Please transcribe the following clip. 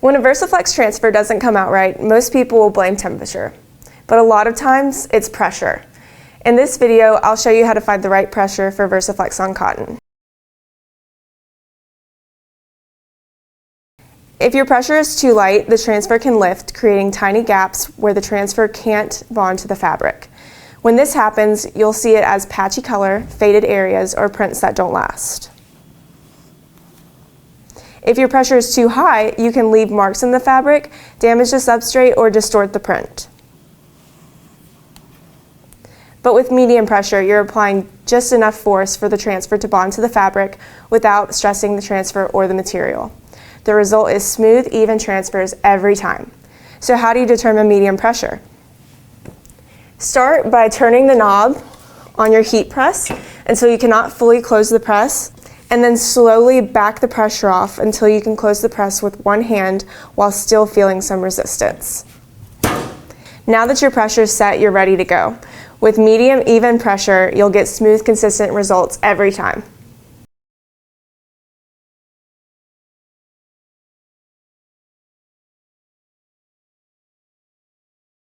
When a VersiFlex transfer doesn't come out right, most people will blame temperature, but a lot of times it's pressure. In this video, I'll show you how to find the right pressure for VersiFlex on cotton. If your pressure is too light, the transfer can lift, creating tiny gaps where the transfer can't bond to the fabric. When this happens, you'll see it as patchy color, faded areas, or prints that don't last. If your pressure is too high, you can leave marks in the fabric, damage the substrate, or distort the print. But with medium pressure, you're applying just enough force for the transfer to bond to the fabric without stressing the transfer or the material. The result is smooth, even transfers every time. So how do you determine medium pressure? Start by turning the knob on your heat press until you cannot fully close the press, and then slowly back the pressure off until you can close the press with one hand while still feeling some resistance. Now that your pressure is set, you're ready to go. With medium, even pressure, you'll get smooth, consistent results every time.